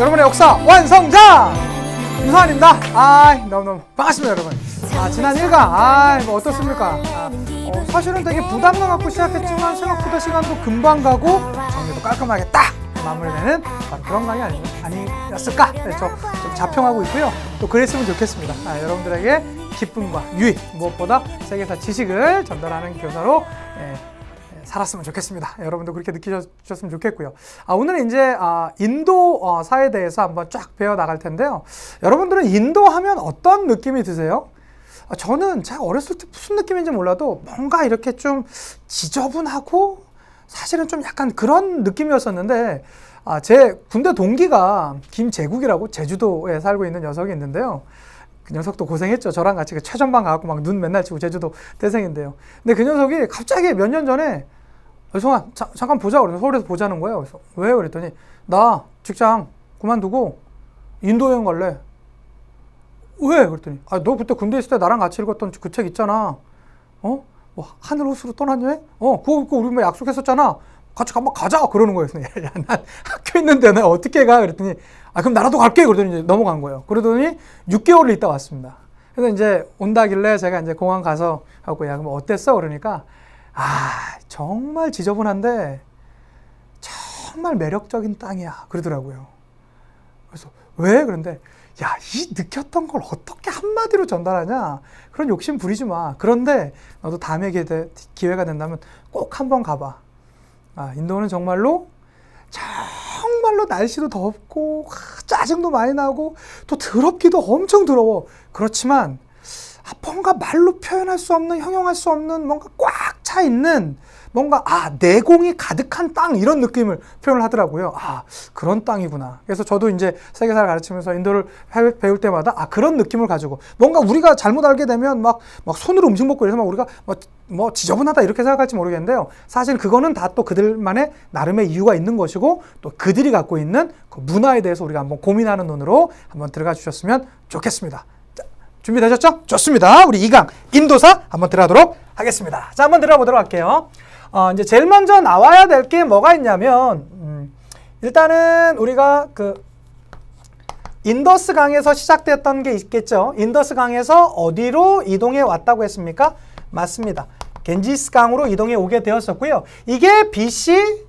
여러분의 역사 완성자 유사한입니다. 너무너무 반갑습니다, 여러분. 지난 1강 뭐 어떻습니까? 사실은 되게 부담감 갖고 시작했지만 생각보다 시간도 금방 가고 정리도 깔끔하게 딱 마무리되는 바로 그런 강의 아니었을까? 좀 자평하고 있고요. 또 그랬으면 좋겠습니다. 여러분들에게 기쁨과 유익, 무엇보다 세계사 지식을 전달하는 교사로 살았으면 좋겠습니다. 여러분도 그렇게 느끼셨으면 좋겠고요. 오늘은 이제 인도사에 대해서 한번 쫙 배워 나갈 텐데요. 여러분들은 인도 하면 어떤 느낌이 드세요? 저는 제가 어렸을 때 무슨 느낌인지 몰라도 뭔가 이렇게 좀 지저분하고 사실은 좀 약간 그런 느낌이었었는데, 제 군대 동기가 김재국이라고 제주도에 살고 있는 녀석이 있는데요. 그 녀석도 고생했죠. 저랑 같이 최전방 가갖고 막 눈 맨날 치고 제주도 대생인데요. 근데 그 녀석이 갑자기 몇 년 전에 성아 잠깐 보자 그러면 서울에서 보자는 거예요. 그래서 왜요? 그랬더니 나 직장 그만두고 인도 여행 갈래. 왜? 그랬더니 너 그때 군대 있을 때 나랑 같이 읽었던 그 책 있잖아. 뭐 하늘 호수로 떠난 여행? 그거 우리 뭐 약속했었잖아. 같이 한번 가자 그러는 거예요. 야, 난 학교 있는데 나 어떻게 가? 그랬더니 그럼 나라도 갈게. 그러더니 이제 넘어간 거예요. 그러더니 6개월을 있다 왔습니다. 그래서 이제 온다길래 제가 이제 공항 가서 하고 야, 그럼 어땠어? 그러니까 정말 지저분한데 정말 매력적인 땅이야. 그러더라고요. 그래서 왜? 그런데 야, 이 느꼈던 걸 어떻게 한마디로 전달하냐? 그런 욕심 부리지 마. 그런데 너도 다음에 기회가 된다면 꼭 한번 가봐. 인도는 정말로 날씨도 덥고 짜증도 많이 나고 또 더럽기도 엄청 더러워. 그렇지만 뭔가 말로 표현할 수 없는, 형용할 수 없는 뭔가 꽉 차 있는 뭔가 내공이 가득한 땅 이런 느낌을 표현을 하더라고요. 그런 땅이구나. 그래서 저도 이제 세계사를 가르치면서 인도를 배울 때마다 그런 느낌을 가지고 뭔가 우리가 잘못 알게 되면 막 손으로 음식 먹고 이래서 막 우리가 뭐 지저분하다 이렇게 생각할지 모르겠는데요. 사실 그거는 다 또 그들만의 나름의 이유가 있는 것이고 또 그들이 갖고 있는 그 문화에 대해서 우리가 한번 고민하는 눈으로 한번 들어가 주셨으면 좋겠습니다. 자, 준비되셨죠? 좋습니다. 우리 2강 인도사 한번 들어가도록 하겠습니다. 자, 한번 들어보도록 할게요. 이제 제일 먼저 나와야 될 게 뭐가 있냐면, 일단은 우리가 인더스 강에서 시작됐던 게 있겠죠. 인더스 강에서 어디로 이동해 왔다고 했습니까? 맞습니다. 겐지스 강으로 이동해 오게 되었었고요. 이게 BC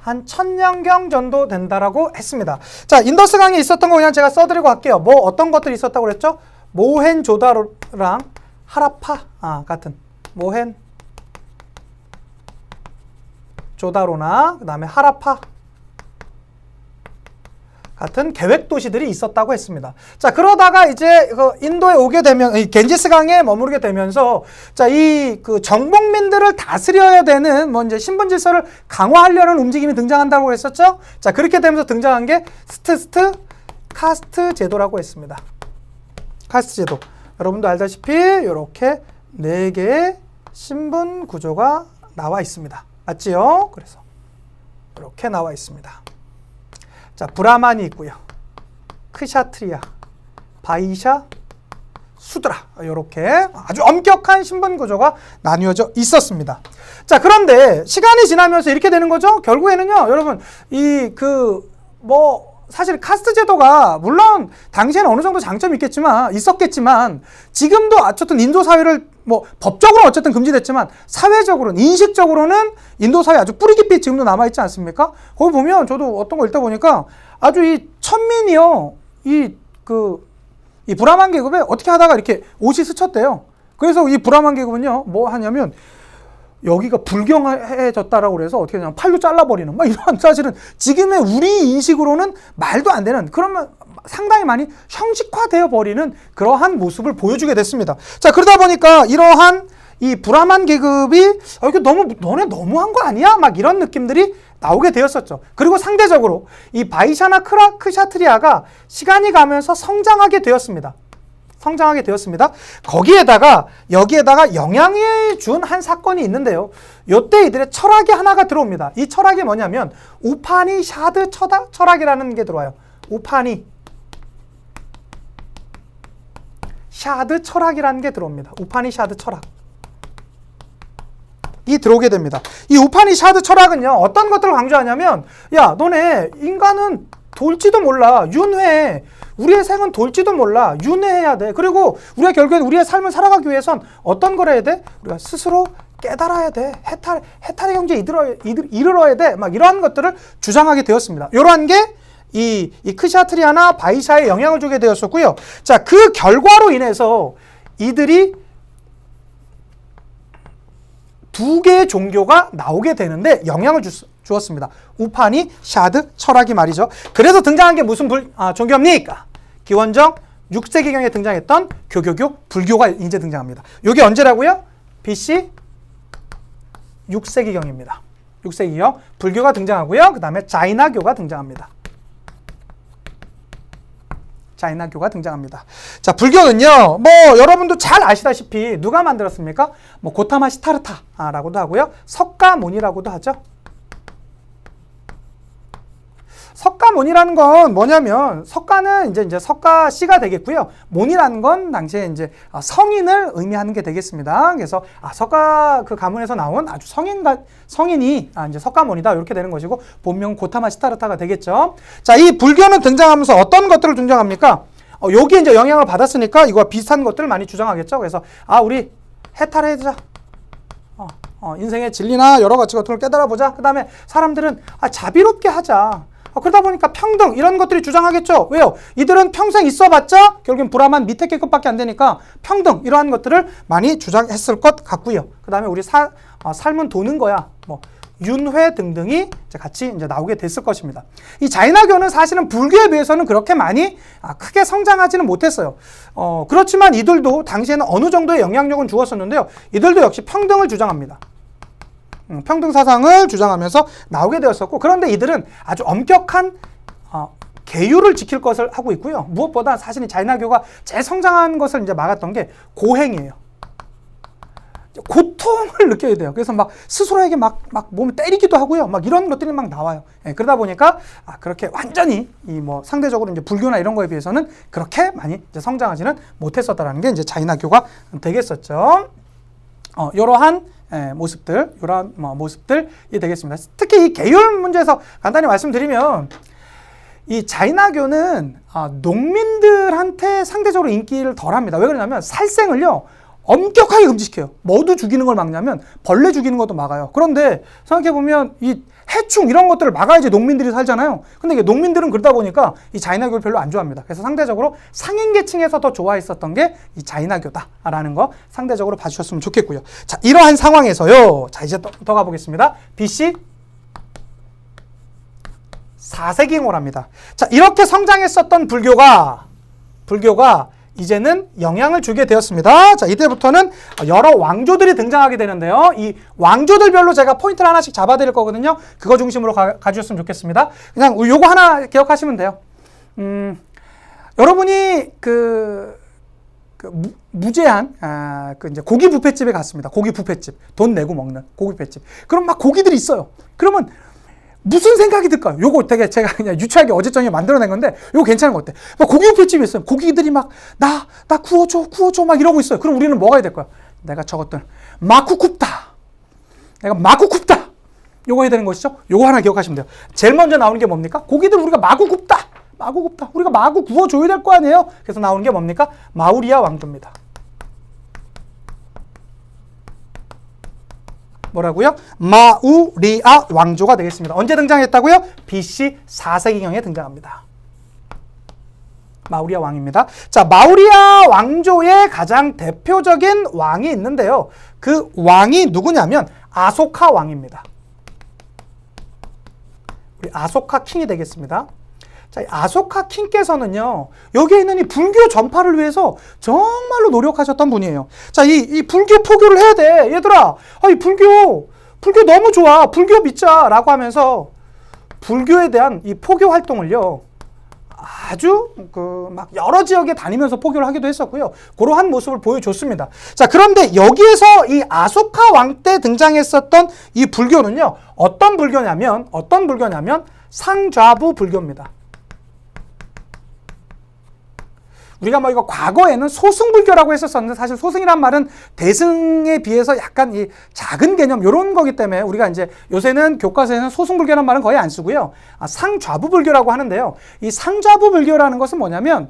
한 1000년경 정도 된다라고 했습니다. 자, 인더스 강에 있었던 거 그냥 제가 써드리고 갈게요. 어떤 것들이 있었다고 그랬죠? 모헨조다로랑 하라파 같은 모헨조다로나 그 다음에 하라파 같은 계획 도시들이 있었다고 했습니다. 자, 그러다가 이제 인도에 오게 되면 겐지스 강에 머무르게 되면서 이 정복민들을 다스려야 되는 이제 신분 질서를 강화하려는 움직임이 등장한다고 했었죠. 자, 그렇게 되면서 등장한 게 카스트 제도라고 했습니다. 카스트 제도. 여러분도 알다시피 이렇게 4개의 신분 구조가 나와 있습니다. 맞지요? 그래서 이렇게 나와 있습니다. 자, 브라만이 있고요. 크샤트리아, 바이샤, 수드라. 이렇게 아주 엄격한 신분 구조가 나뉘어져 있었습니다. 자, 그런데 시간이 지나면서 이렇게 되는 거죠. 결국에는요, 여러분, 사실 카스트 제도가 물론 당시에는 어느 정도 장점이 있었겠지만 지금도 어쨌든 인도 사회를 법적으로 어쨌든 금지됐지만 사회적으로는 인식적으로는 인도 사회 아주 뿌리 깊이 지금도 남아있지 않습니까? 거기 보면 저도 어떤 거 읽다 보니까 아주 이 천민이요 이 브라만 계급에 어떻게 하다가 이렇게 옷이 스쳤대요. 그래서 이 브라만 계급은요 뭐 하냐면 여기가 불경해졌다라고 그래서 어떻게 그냥 팔로 잘라버리는 이런 사실은 지금의 우리 인식으로는 말도 안 되는 그러면 상당히 많이 형식화되어 버리는 그러한 모습을 보여주게 됐습니다. 자, 그러다 보니까 이러한 이 브라만 계급이 이게 너네 너무한 거 아니야? 이런 느낌들이 나오게 되었었죠. 그리고 상대적으로 이 바이샤나 크샤트리아가 시간이 가면서 성장하게 되었습니다. 여기에다가 영향을 준 한 사건이 있는데요. 이때 이들의 철학이 하나가 들어옵니다. 이 철학이 뭐냐면 우파니샤드 철학이라는 게 들어와요. 우파니샤드 철학이라는 게 들어옵니다. 우파니샤드 철학. 이 들어오게 됩니다. 이 우파니샤드 철학은요, 어떤 것들을 강조하냐면, 야, 너네 인간은 돌지도 몰라. 윤회. 우리의 생은 돌지도 몰라. 윤회해야 돼. 그리고 우리가 결국엔 우리의 삶을 살아가기 위해선 어떤 걸 해야 돼? 우리가 스스로 깨달아야 돼. 해탈의 경지에 이르러야 돼. 막 이러한 것들을 주장하게 되었습니다. 이러한 게 이 크샤트리아나 바이샤에 영향을 주게 되었었고요. 자, 그 결과로 인해서 이들이 두 개의 종교가 나오게 되는데 영향을 주었습니다. 우파니, 샤드, 철학이 말이죠. 그래서 등장한 게 무슨 종교입니까? 기원전 6세기경에 등장했던 교교교, 불교가 이제 등장합니다. 이게 언제라고요? BC 6세기경입니다. 6세기경 불교가 등장하고요. 그 다음에 자이나교가 등장합니다. 자이나교가 등장합니다. 자, 불교는요, 뭐 여러분도 잘 아시다시피 누가 만들었습니까? 뭐 고타마 시타르타라고도 하고요, 석가모니라고도 하죠. 석가모니라는 건 뭐냐면, 석가는 이제 석가 씨가 되겠고요. 모니라는 건 당시에 이제 성인을 의미하는 게 되겠습니다. 그래서 석가 그 가문에서 나온 아주 성인이 이제 석가모니다 이렇게 되는 것이고, 본명 고타마 시타르타가 되겠죠. 자, 이 불교는 등장하면서 어떤 것들을 등장합니까? 여기에 이제 영향을 받았으니까 이거와 비슷한 것들을 많이 주장하겠죠. 그래서 우리 해탈해자. 인생의 진리나 여러 가지 것들을 깨달아 보자. 그 다음에 사람들은 자비롭게 하자. 그러다 보니까 평등 이런 것들이 주장하겠죠. 왜요? 이들은 평생 있어봤자 결국엔 불화만 밑에 계급밖에 안 되니까 평등 이러한 것들을 많이 주장했을 것 같고요. 그 다음에 우리 삶은 도는 거야. 뭐 윤회 등등이 같이 이제 나오게 됐을 것입니다. 이 자이나교는 사실은 불교에 비해서는 그렇게 많이 크게 성장하지는 못했어요. 그렇지만 이들도 당시에는 어느 정도의 영향력은 주었었는데요. 이들도 역시 평등을 주장합니다. 평등 사상을 주장하면서 나오게 되었었고, 그런데 이들은 아주 엄격한 계율을 지킬 것을 하고 있고요. 무엇보다 사실은 자이나교가 제일 성장한 것을 이제 막았던 게 고행이에요. 고통을 느껴야 돼요. 그래서 막 스스로에게 막 몸을 때리기도 하고요. 막 이런 것들이 막 나와요. 그러다 보니까 그렇게 완전히 뭐 상대적으로 이제 불교나 이런 거에 비해서는 그렇게 많이 이제 성장하지는 못했었다라는 게 이제 자이나교가 되겠었죠. 이러한 모습들, 이러한 모습들이 되겠습니다. 특히 이 계율 문제에서 간단히 말씀드리면, 이 자이나교는 농민들한테 상대적으로 인기를 덜 합니다. 왜 그러냐면 살생을요 엄격하게 금지시켜요. 뭐도 죽이는 걸 막냐면 벌레 죽이는 것도 막아요. 그런데 생각해보면 이 해충 이런 것들을 막아야지 농민들이 살잖아요. 근데 이게 농민들은 그러다 보니까 이 자이나교를 별로 안 좋아합니다. 그래서 상대적으로 상인계층에서 더 좋아했었던 게 이 자이나교다라는 거 상대적으로 봐주셨으면 좋겠고요. 자, 이러한 상황에서요. 자, 이제 더 가보겠습니다. BC 4세기경호랍니다. 자, 이렇게 성장했었던 불교가 이제는 영향을 주게 되었습니다. 자, 이때부터는 여러 왕조들이 등장하게 되는데요. 이 왕조들별로 제가 포인트를 하나씩 잡아드릴 거거든요. 그거 중심으로 가주셨으면 좋겠습니다. 그냥 요거 하나 기억하시면 돼요. 여러분이 무제한 이제 고기 뷔페집에 갔습니다. 고기 뷔페집, 돈 내고 먹는 고기 뷔페집. 그럼 막 고기들이 있어요. 그러면 무슨 생각이 들까요? 요거 되게 제가 그냥 유치하게 어제 저녁에 만들어낸 건데, 요거 괜찮은 것 같아. 막 고기 뷔페집이 있어요. 고기들이 막 나 구워줘 막 이러고 있어요. 그럼 우리는 뭐가 해야 될 거야? 내가 저것들 마구 굽다. 내가 마구 굽다. 요거 해야 되는 것이죠. 요거 하나 기억하시면 돼요. 제일 먼저 나오는 게 뭡니까? 고기들 우리가 마구 굽다. 우리가 마구 구워줘야 될 거 아니에요? 그래서 나오는 게 뭡니까? 마우리아 왕조입니다. 뭐라고요? 마우리아 왕조가 되겠습니다. 언제 등장했다고요? BC 4세기경에 등장합니다. 마우리아 왕입니다. 자, 마우리아 왕조의 가장 대표적인 왕이 있는데요. 그 왕이 누구냐면 아소카 왕입니다. 우리 아소카 킹이 되겠습니다. 자, 아소카 킹께서는요, 여기에 있는 이 불교 전파를 위해서 정말로 노력하셨던 분이에요. 자, 이 불교 포교를 해야 돼. 얘들아, 이 불교 너무 좋아. 불교 믿자. 라고 하면서 불교에 대한 이 포교 활동을요, 아주 막 여러 지역에 다니면서 포교를 하기도 했었고요. 그러한 모습을 보여줬습니다. 자, 그런데 여기에서 이 아소카 왕 때 등장했었던 이 불교는요, 어떤 불교냐면 상좌부 불교입니다. 우리가 뭐 이거 과거에는 소승불교라고 했었었는데 사실 소승이란 말은 대승에 비해서 약간 이 작은 개념 이런 거기 때문에 우리가 이제 요새는 교과서에는 소승불교라는 말은 거의 안 쓰고요. 상좌부불교라고 하는데요. 이 상좌부불교라는 것은 뭐냐면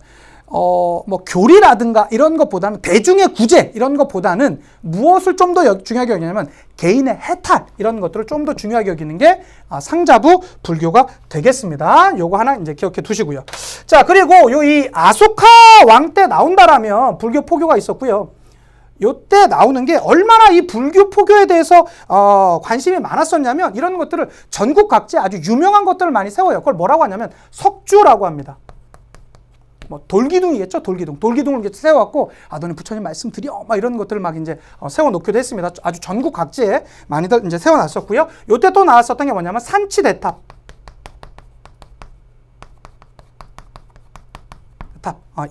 뭐 교리라든가 이런 것보다는 대중의 구제 이런 것보다는 무엇을 좀 더 중요하게 여기냐면 개인의 해탈 이런 것들을 좀 더 중요하게 여기는 게 상자부 불교가 되겠습니다. 요거 하나 이제 기억해 두시고요. 자, 그리고 요 이 아소카 왕 때 나온다라면 불교 포교가 있었고요. 요때 나오는 게 얼마나 이 불교 포교에 대해서 관심이 많았었냐면 이런 것들을 전국 각지에 아주 유명한 것들을 많이 세워요. 그걸 뭐라고 하냐면 석주라고 합니다. 뭐 돌기둥이겠죠, 돌기둥. 돌기둥을 이렇게 세워갖고 너네 부처님 말씀 드려 막 이런 것들을 막 이제 세워놓기도 했습니다. 아주 전국 각지에 많이들 이제 세워놨었고요. 요때 또 나왔었던 게 뭐냐면 산치대탑.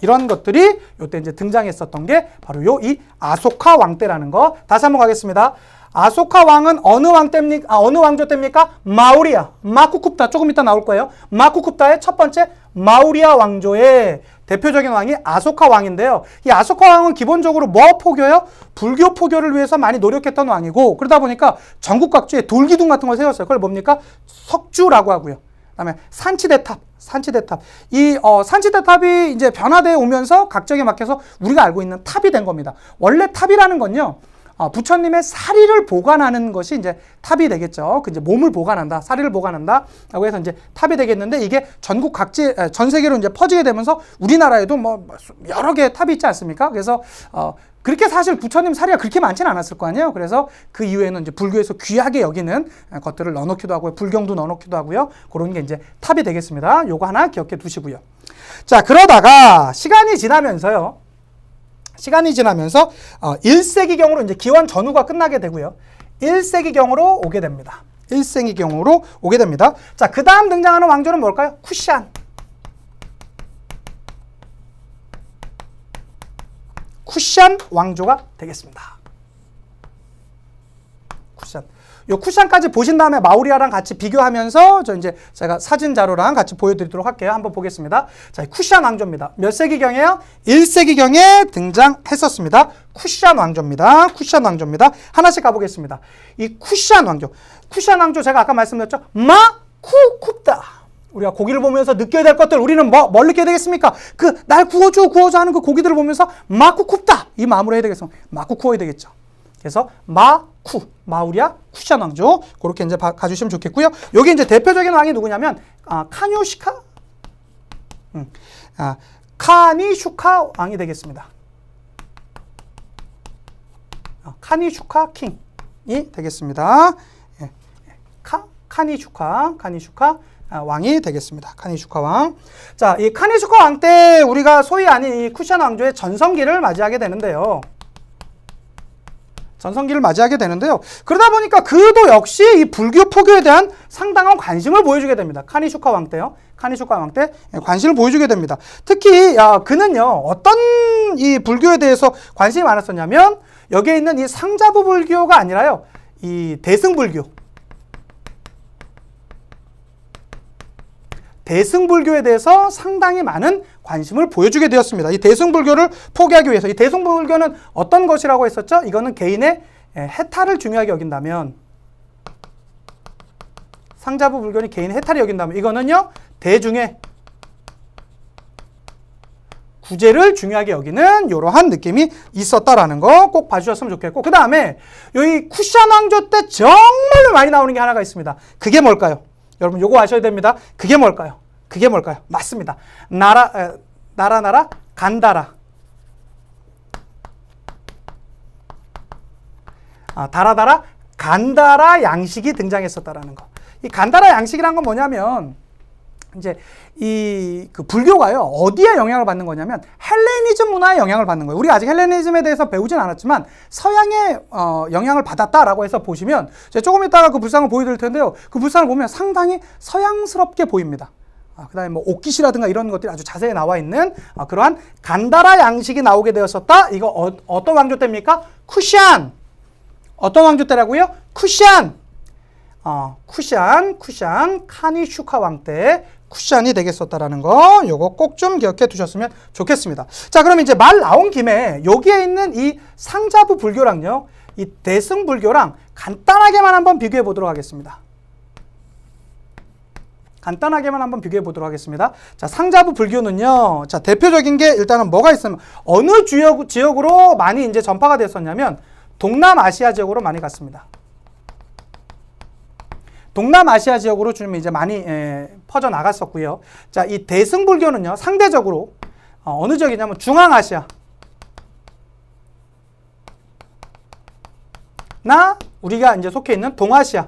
이런 것들이 요때 이제 등장했었던 게 바로 요 이 아소카 왕 때라는 거. 다시 한번 가겠습니다. 아소카 왕은 어느 왕 때입니까? 어느 왕조 때입니까? 마우리아, 마쿠쿱타. 조금 이따 나올 거예요. 마쿠쿱타의 첫 번째 마우리아 왕조의 대표적인 왕이 아소카 왕인데요. 이 아소카 왕은 기본적으로 뭐 포교요? 불교 포교를 위해서 많이 노력했던 왕이고 그러다 보니까 전국 각지에 돌기둥 같은 걸 세웠어요. 그걸 뭡니까? 석주라고 하고요. 그다음에 산치대탑. 이 산치대탑이 이제 변화되어 오면서 각적에 막혀서 우리가 알고 있는 탑이 된 겁니다. 원래 탑이라는 건요. 부처님의 사리를 보관하는 것이 이제 탑이 되겠죠. 그 이제 몸을 보관한다, 사리를 보관한다라고 해서 이제 탑이 되겠는데 이게 전국 각지, 전 세계로 이제 퍼지게 되면서 우리나라에도 뭐 여러 개의 탑이 있지 않습니까? 그래서 그렇게 사실 부처님 사리가 그렇게 많지는 않았을 거 아니에요. 그래서 그 이후에는 이제 불교에서 귀하게 여기는 것들을 넣어놓기도 하고요, 불경도 넣어놓기도 하고요. 그런 게 이제 탑이 되겠습니다. 요거 하나 기억해 두시고요. 자, 그러다가 시간이 지나면서 1세기경으로 이제 기원 전후가 끝나게 되고요. 1세기경으로 오게 됩니다. 1세기경으로 오게 됩니다. 자, 그 다음 등장하는 왕조는 뭘까요? 쿠샨. 쿠샨 왕조가 되겠습니다. 쿠샨. 요 쿠샨까지 보신 다음에 마우리아랑 같이 비교하면서 제가 사진 자료랑 같이 보여드리도록 할게요. 한번 보겠습니다. 자, 쿠샨 왕조입니다. 몇 세기경이에요? 1세기경에 등장했었습니다. 쿠샨 왕조입니다. 하나씩 가보겠습니다. 이 쿠샨 왕조 제가 아까 말씀드렸죠? 마쿠쿱다. 우리가 고기를 보면서 느껴야 될 것들 우리는 뭘 느껴야 되겠습니까? 날 구워줘 하는 그 고기들을 보면서 마쿠쿱다. 이 마음으로 해야 되겠어. 마쿠 구워야 되겠죠. 그래서 마우리아 쿠샨 왕조 그렇게 이제 가주시면 좋겠고요. 여기 이제 대표적인 왕이 누구냐면 카니슈카 왕이 되겠습니다. 카니슈카 킹이 되겠습니다. 카니슈카 왕이 되겠습니다. 카니슈카 왕. 자, 이 카니슈카 왕 때 우리가 소위 아닌 이 쿠샨 왕조의 전성기를 맞이하게 되는데요. 그러다 보니까 그도 역시 이 불교 포교에 대한 상당한 관심을 보여주게 됩니다. 카니슈카 왕 때 관심을 보여주게 됩니다. 특히 그는요 어떤 이 불교에 대해서 관심이 많았었냐면 여기에 있는 이 상자부 불교가 아니라요 이 대승불교에 대해서 상당히 많은 관심을 보여주게 되었습니다. 이 대승불교를 포기하기 위해서 이 대승불교는 어떤 것이라고 했었죠? 이거는 개인의 해탈을 중요하게 여긴다면 상자부 불교는 개인의 해탈을 여긴다면 이거는요 대중의 구제를 중요하게 여기는 이러한 느낌이 있었다라는 거 꼭 봐주셨으면 좋겠고 그 다음에 여기 쿠샨 왕조 때 정말로 많이 나오는 게 하나가 있습니다. 그게 뭘까요? 여러분 요거 아셔야 됩니다. 그게 뭘까요? 맞습니다. 나라 간다라. 다라다라 간다라 양식이 등장했었다라는 거. 이 간다라 양식이란 건 뭐냐면 이제 그 불교가요 어디에 영향을 받는 거냐면 헬레니즘 문화에 영향을 받는 거예요. 우리가 아직 헬레니즘에 대해서 배우진 않았지만 서양의 영향을 받았다라고 해서 보시면 제가 조금 이따가 그 불상을 보여드릴 텐데요. 그 불상을 보면 상당히 서양스럽게 보입니다. 그 다음에 뭐 옥기시라든가 이런 것들이 아주 자세히 나와 있는 그러한 간다라 양식이 나오게 되었었다. 이거 어떤 왕조 때입니까? 쿠샨. 어떤 왕조 때라고요? 쿠샨. 쿠샨 카니슈카 왕 때 쿠션이 되겠었다라는 거 요거 꼭 좀 기억해 두셨으면 좋겠습니다. 자, 그럼 이제 말 나온 김에 여기에 있는 이 상자부 불교랑요, 이 대승 불교랑 간단하게만 한번 비교해 보도록 하겠습니다. 간단하게만 한번 비교해 보도록 하겠습니다. 자, 상자부 불교는요, 자, 대표적인 게 일단은 뭐가 있으면 어느 지역으로 많이 이제 전파가 됐었냐면 동남아시아 지역으로 많이 갔습니다. 동남아시아 지역으로 좀 이제 많이 퍼져 나갔었고요. 자, 이 대승 불교는요, 상대적으로 어느 지역이냐면 중앙아시아 나 우리가 이제 속해 있는 동아시아.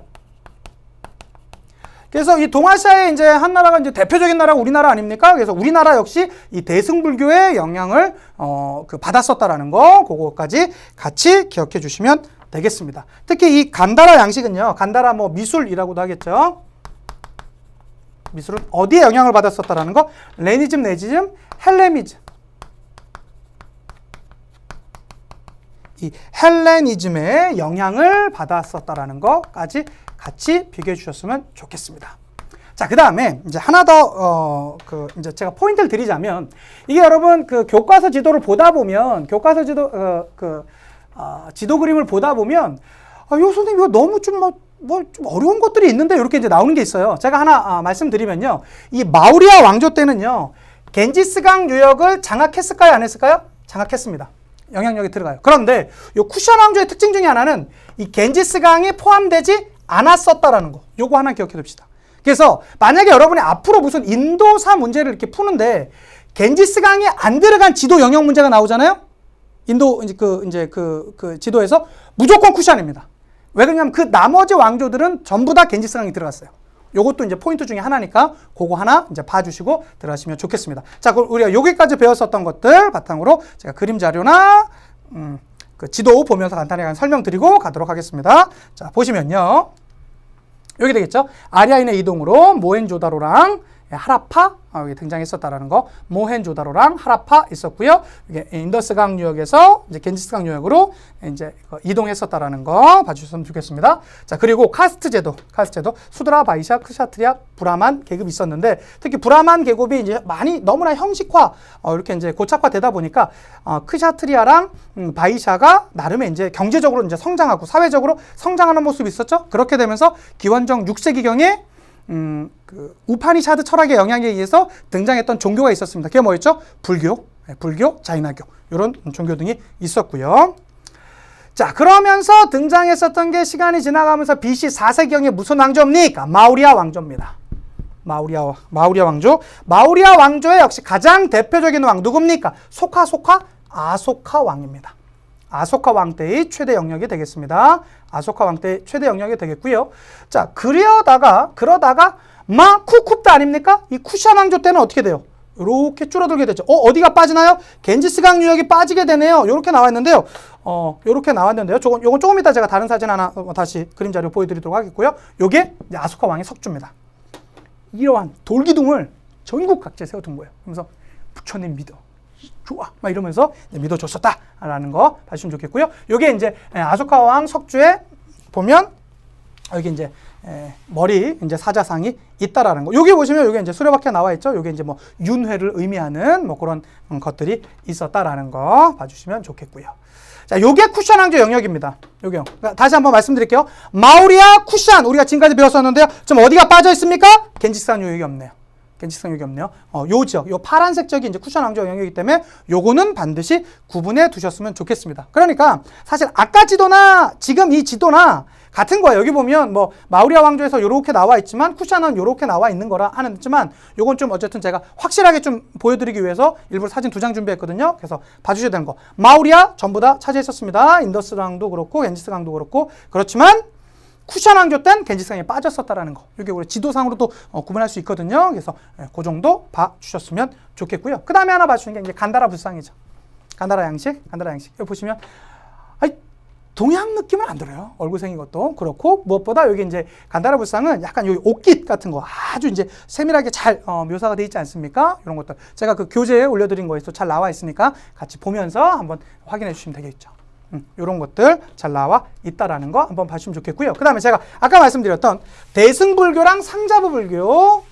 그래서 이 동아시아의 이제 한 나라가 이제 대표적인 나라가 우리나라 아닙니까? 그래서 우리나라 역시 이 대승불교의 영향을 받았었다라는 거, 그거까지 같이 기억해 주시면 되겠습니다. 특히 이 간다라 양식은요, 간다라 뭐 미술이라고도 하겠죠. 미술은 어디에 영향을 받았었다라는 거? 레니즘, 네지즘, 헬레니즘. 이 헬레니즘의 영향을 받았었다라는 거까지 같이 비교해 주셨으면 좋겠습니다. 자, 그 다음에 이제 하나 더, 이제 제가 포인트를 드리자면, 이게 여러분 그 교과서 지도를 보다 보면, 교과서 지도, 지도 그림을 보다 보면, 요 선생님, 이거 너무 좀 좀 어려운 것들이 있는데, 이렇게 이제 나오는 게 있어요. 제가 하나 말씀드리면요. 이 마우리아 왕조 때는요, 겐지스강 유역을 장악했을까요? 안 했을까요? 장악했습니다. 영향력이 들어가요. 그런데 요 쿠션 왕조의 특징 중에 하나는 이 겐지스강이 포함되지 않았었다라는 거. 요거 하나 기억해 둡시다. 그래서 만약에 여러분이 앞으로 무슨 인도사 문제를 이렇게 푸는데 겐지스강이 안 들어간 지도 영역 문제가 나오잖아요. 인도 그 지도에서 무조건 쿠션입니다. 왜 그러냐면 그 나머지 왕조들은 전부 다 겐지스강이 들어갔어요. 요것도 이제 포인트 중에 하나니까 그거 하나 이제 봐주시고 들어가시면 좋겠습니다. 자, 그럼 우리가 여기까지 배웠었던 것들 바탕으로 제가 그림 자료나 그 지도 보면서 간단하게 설명드리고 가도록 하겠습니다. 자, 보시면요. 여기 되겠죠? 아리아인의 이동으로 모헨조다로랑 하라파 여기 등장했었다라는 거. 모헨조다로랑 하라파 있었고요. 이게 인더스강 유역에서 이제 겐지스강 유역으로 이제 이동했었다라는 거 봐주셨으면 좋겠습니다. 자, 그리고 카스트 제도, 수드라, 바이샤, 크샤트리아, 브라만 계급이 있었는데 특히 브라만 계급이 이제 많이 너무나 형식화 이렇게 이제 고착화되다 보니까 크샤트리아랑 바이샤가 나름의 이제 경제적으로 이제 성장하고 사회적으로 성장하는 모습이 있었죠. 그렇게 되면서 기원전 6세기경에 그 우파니샤드 철학의 영향에 의해서 등장했던 종교가 있었습니다. 그게 뭐였죠? 불교, 자이나교 이런 종교 등이 있었고요. 자, 그러면서 등장했었던 게 시간이 지나가면서 BC 4세기경에 무슨 왕조입니까? 마우리아 왕조입니다. 마우리아 왕조. 마우리아 왕조의 역시 가장 대표적인 왕 누굽니까? 아소카 왕입니다. 아소카 왕 때의 최대 영역이 되겠습니다. 아소카 왕 때의 최대 영역이 되겠고요. 자, 그러다가 쿠쿰다 아닙니까? 이 쿠션 왕조 때는 어떻게 돼요? 이렇게 줄어들게 되죠. 어디가 빠지나요? 겐지스강 유역이 빠지게 되네요. 이렇게 나와 있는데요. 이렇게 나왔는데요. 요건 조금 이따 제가 다른 사진 하나 다시 그림 자료 보여드리도록 하겠고요. 요게 이제 아소카 왕의 석주입니다. 이러한 돌기둥을 전국 각지에 세워둔 거예요. 그러면서 부처님 믿어. 좋아 막 이러면서 믿어줬었다라는 거 봐주시면 좋겠고요. 요게 이제 아소카 왕 석주에 보면 여기 이제 머리 이제 사자상이 있다라는 거. 여기 보시면 요게 이제 수레바퀴가 나와 있죠. 요게 이제 뭐 윤회를 의미하는 뭐 그런 것들이 있었다라는 거 봐주시면 좋겠고요. 자, 요게 쿠션 왕조 영역입니다. 요게요. 그러니까 다시 한번 말씀드릴게요. 마우리아 쿠션 우리가 지금까지 배웠었는데요. 좀 어디가 빠져 있습니까? 겐지스강 유역이 없네요. 겐지스강 유역이 없네요. 요 지역, 요 파란색 지역이 이제 쿠션 왕조 영역이기 때문에 요거는 반드시 구분해 두셨으면 좋겠습니다. 그러니까 사실 아까 지도나 지금 이 지도나 같은 거예요. 여기 보면 뭐 마우리아 왕조에서 요렇게 나와 있지만 쿠션은 요렇게 나와 있는 거라 하지만 요건 좀 어쨌든 제가 확실하게 좀 보여드리기 위해서 일부러 사진 2장 준비했거든요. 그래서 봐주셔야 되는 거. 마우리아 전부 다 차지했었습니다. 인더스강도 그렇고 겐지스강도 그렇고 그렇지만 쿠션 왕조 땐 겐지스강에 빠졌었다라는 거. 이게 우리 지도상으로도 구분할 수 있거든요. 그래서 그 정도 봐주셨으면 좋겠고요. 그 다음에 하나 봐주시는 게 이제 간다라 불상이죠. 간다라 양식. 여기 보시면 동양 느낌은 안 들어요. 얼굴 생긴 것도 그렇고 무엇보다 여기 이제 간다라 불상은 약간 여기 옷깃 같은 거 아주 이제 세밀하게 잘 묘사가 되어 있지 않습니까? 이런 것들 제가 그 교재에 올려드린 거에서 잘 나와 있으니까 같이 보면서 한번 확인해 주시면 되겠죠. 이런 것들 잘 나와 있다라는 거 한번 봐주시면 좋겠고요. 그 다음에 제가 아까 말씀드렸던 대승불교랑 상자부 불교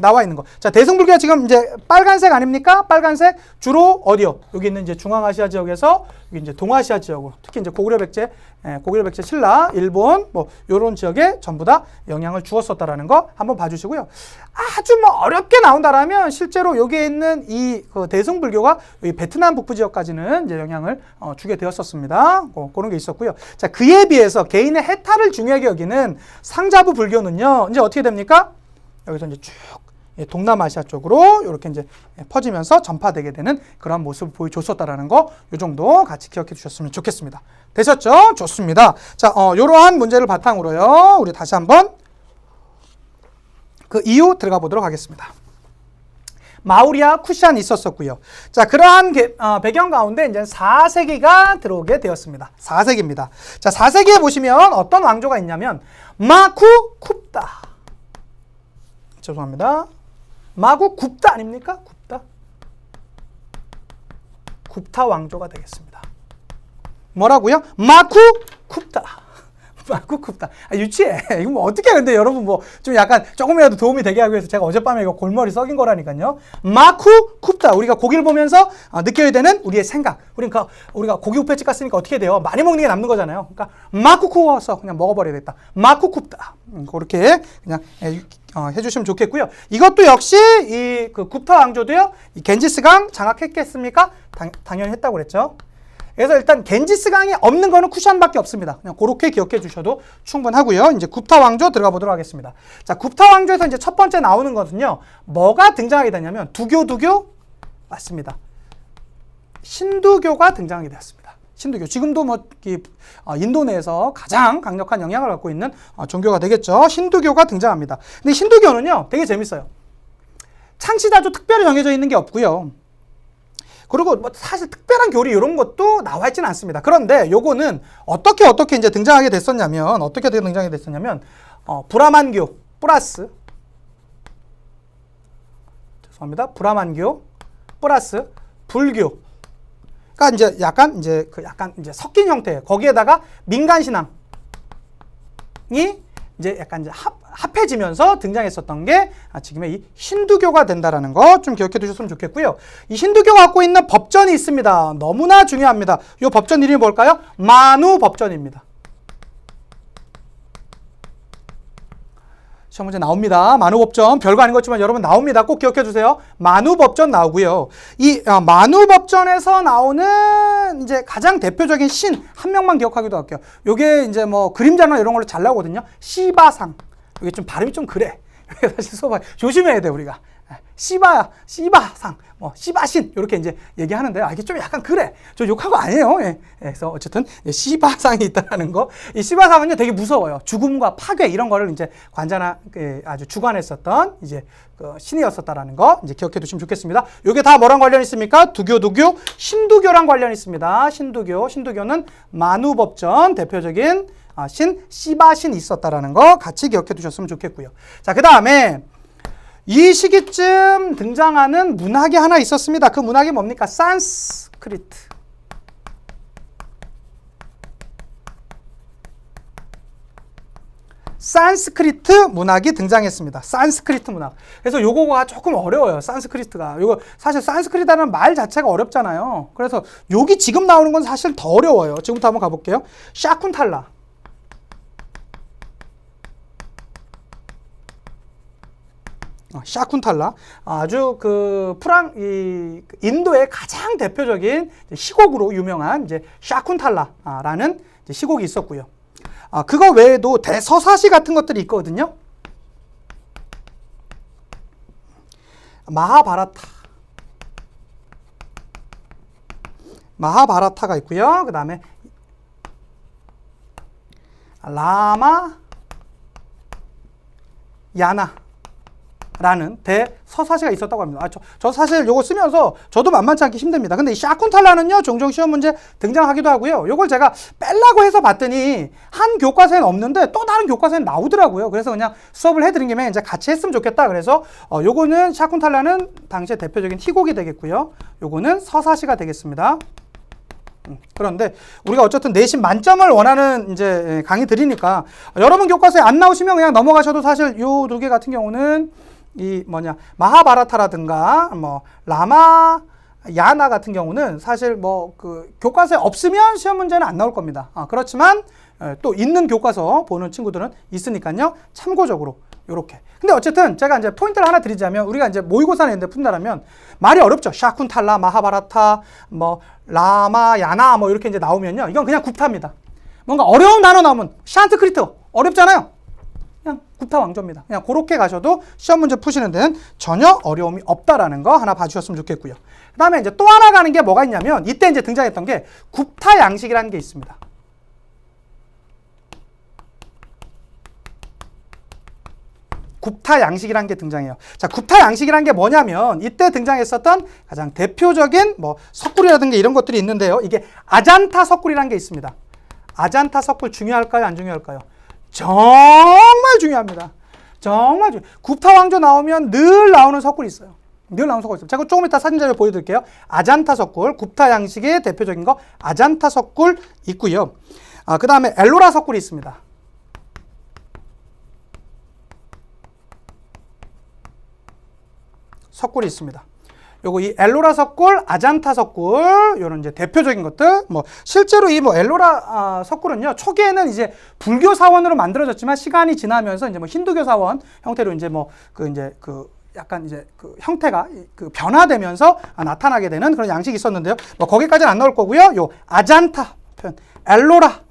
나와 있는 거. 자, 대승불교가 지금 이제 빨간색 아닙니까? 빨간색 주로 어디요? 여기 있는 이제 중앙아시아 지역에서 여기 이제 동아시아 지역으로 특히 이제 고구려 백제 신라, 일본 뭐 요런 지역에 전부 다 영향을 주었었다라는 거 한번 봐주시고요. 아주 뭐 어렵게 나온다라면 실제로 여기에 있는 이 그 대승불교가 이 베트남 북부 지역까지는 이제 영향을 주게 되었었습니다. 그런 게 있었고요. 자, 그에 비해서 개인의 해탈을 중요하게 여기는 상자부 불교는요. 이제 어떻게 됩니까? 여기서 이제 쭉 동남아시아 쪽으로 이렇게 이제 퍼지면서 전파되게 되는 그런 모습을 보여줬었다라는 거, 요 정도 같이 기억해 주셨으면 좋겠습니다. 되셨죠? 좋습니다. 자, 이러한 문제를 바탕으로요, 우리 다시 한번 그 이유 들어가 보도록 하겠습니다. 마우리아 쿠샨이 있었었고요. 자, 그러한 배경 가운데 이제 4세기가 들어오게 되었습니다. 4세기입니다. 자, 4세기에 보시면 어떤 왕조가 있냐면 마쿠 쿱다. 죄송합니다. 마구 굽다 아닙니까? 굽타 왕조가 되겠습니다. 뭐라고요? 마쿠 쿱다. 마쿠 쿱다. 유치해. 이거 뭐 어떻게 근데 여러분 뭐 좀 약간 조금이라도 도움이 되게 하기 위해서 제가 어젯밤에 이거 골머리 썩인 거라니까요. 마쿠 쿱다. 우리가 고기를 보면서 느껴야 되는 우리의 생각. 우리가 고기 뷔페집 갔으니까 어떻게 돼요? 많이 먹는 게 남는 거잖아요. 그러니까 마쿠 쿠워서 그냥 먹어버려야겠다. 마쿠 쿱다. 그렇게 그냥 해주시면 좋겠고요. 이것도 역시 이 그 굽타 왕조도요. 이 겐지스강 장악했겠습니까? 당연히 했다고 그랬죠. 그래서 일단 겐지스강이 없는 거는 쿠샨밖에 없습니다. 그냥 그렇게 기억해 주셔도 충분하고요. 이제 굽타 왕조 들어가 보도록 하겠습니다. 자, 굽타 왕조에서 이제 첫 번째 나오는 것은요. 뭐가 등장하게 되냐면 두교 맞습니다. 신두교가 등장하게 되었습니다. 신두교. 지금도 뭐 인도 내에서 가장 강력한 영향을 갖고 있는 종교가 되겠죠. 신두교가 등장합니다. 근데 신두교는요, 되게 재밌어요. 창시자도 특별히 정해져 있는 게 없고요. 그리고 뭐 사실 특별한 교리 이런 것도 나와 있지는 않습니다. 그런데 요거는 어떻게 이제 등장하게 됐었냐면 브라만교 플러스 브라만교 플러스 불교. 그러니까 이제 약간 이제 섞인 형태. 거기에다가 민간 신앙이 이제 약간 이제 합해지면서 등장했었던 게 지금의 이 힌두교가 된다라는 거 좀 기억해 두셨으면 좋겠고요. 이 힌두교가 갖고 있는 법전이 있습니다. 너무나 중요합니다. 이 법전 이름이 뭘까요? 마누 법전입니다. 시험 문제 나옵니다. 마누법전 별거 아닌 것 같지만 여러분 나옵니다. 꼭 기억해 주세요. 마누법전 나오고요. 이 마누법전에서 나오는 이제 가장 대표적인 신 한 명만 기억하기도 할게요. 요게 이제 뭐 그림자나 이런 걸로 잘 나오거든요. 시바상. 이게 좀 발음이 좀 그래. 사실 수업 조심해야 돼 우리가. 시바상, 뭐 시바신 이렇게 이제 얘기하는데 이게 좀 약간 그래. 저 욕한 거 아니에요. 예. 그래서 어쨌든 시바상이 있다는 거. 이 시바상은요 되게 무서워요. 죽음과 파괴 이런 거를 이제 아주 주관했었던 이제 그 신이었었다라는 거 이제 기억해 두시면 좋겠습니다. 이게 다 뭐랑 관련 있습니까? 두교, 신두교랑 관련 있습니다. 신두교는 마누법전 대표적인 시바신이 있었다라는 거 같이 기억해 두셨으면 좋겠고요. 자, 그 다음에 이 시기쯤 등장하는 문학이 하나 있었습니다. 그 문학이 뭡니까? 산스크리트. 산스크리트 문학이 등장했습니다. 산스크리트 문학. 그래서 요거가 조금 어려워요. 산스크리트가. 요거 사실 산스크리트라는 말 자체가 어렵잖아요. 그래서 여기 지금 나오는 건 사실 더 어려워요. 지금부터 한번 가볼게요. 샤쿤탈라. 샤쿤탈라. 아주 인도의 가장 대표적인 시곡으로 유명한 이제 샤쿤탈라라는 시곡이 있었고요. 그거 외에도 대서사시 같은 것들이 있거든요. 마하바라타가 있고요. 그 다음에 라마 야나 라는 대서사시가 있었다고 합니다. 저 사실 요거 쓰면서 저도 만만치 않게 힘듭니다. 근데 이 샤쿤탈라는요, 종종 시험 문제 등장하기도 하고요. 요걸 제가 빼려고 해서 봤더니 한 교과서에는 없는데 또 다른 교과서에는 나오더라고요. 그래서 그냥 수업을 해드린 김에 이제 같이 했으면 좋겠다. 그래서 요거는 샤쿤탈라는 당시의 대표적인 희곡이 되겠고요. 요거는 서사시가 되겠습니다. 그런데 우리가 어쨌든 내신 만점을 원하는 이제 강의 드리니까 여러분 교과서에 안 나오시면 그냥 넘어가셔도 사실 요 두 개 같은 경우는 이 뭐냐 마하바라타라든가 뭐 라마야나 같은 경우는 사실 뭐 그 교과서에 없으면 시험 문제는 안 나올 겁니다. 그렇지만 또 있는 교과서 보는 친구들은 있으니까요. 참고적으로 요렇게. 근데 어쨌든 제가 이제 포인트를 하나 드리자면 우리가 이제 모의고사 내는데 푼다라면 말이 어렵죠. 샤쿤탈라, 마하바라타, 뭐 라마야나 뭐 이렇게 이제 나오면요. 이건 그냥 굽타입니다. 뭔가 어려운 단어 나오면 샨트크리트 어렵잖아요. 그냥 굽타 왕조입니다. 그냥 그렇게 가셔도 시험 문제 푸시는 데는 전혀 어려움이 없다라는 거 하나 봐주셨으면 좋겠고요. 그 다음에 이제 또 하나 가는 게 뭐가 있냐면 이때 이제 등장했던 게 굽타 양식이라는 게 있습니다. 굽타 양식이라는 게 등장해요. 자, 굽타 양식이라는 게 뭐냐면 이때 등장했었던 가장 대표적인 뭐 석굴이라든가 이런 것들이 있는데요. 이게 아잔타 석굴이라는 게 있습니다. 아잔타 석굴 중요할까요? 안 중요할까요? 정말 중요합니다. 정말 중요해요. 굽타 왕조 나오면 늘 나오는 석굴이 있어요. 늘 나오는 석굴이 있어요. 제가 조금 이따 사진 자료 보여드릴게요. 아잔타 석굴, 굽타 양식의 대표적인 거 아잔타 석굴 있고요. 그 다음에 엘로라 석굴이 있습니다. 석굴이 있습니다. 요거 이 엘로라 석굴, 아잔타 석굴, 요런 이제 대표적인 것들. 뭐 실제로 이 뭐 엘로라 석굴은요 초기에는 이제 불교 사원으로 만들어졌지만 시간이 지나면서 이제 뭐 힌두교 사원 형태로 이제 뭐 그 약간 이제 그 형태가 그 변화되면서 나타나게 되는 그런 양식이 있었는데요. 뭐 거기까지는 안 나올 거고요. 요 아잔타 표현, 엘로라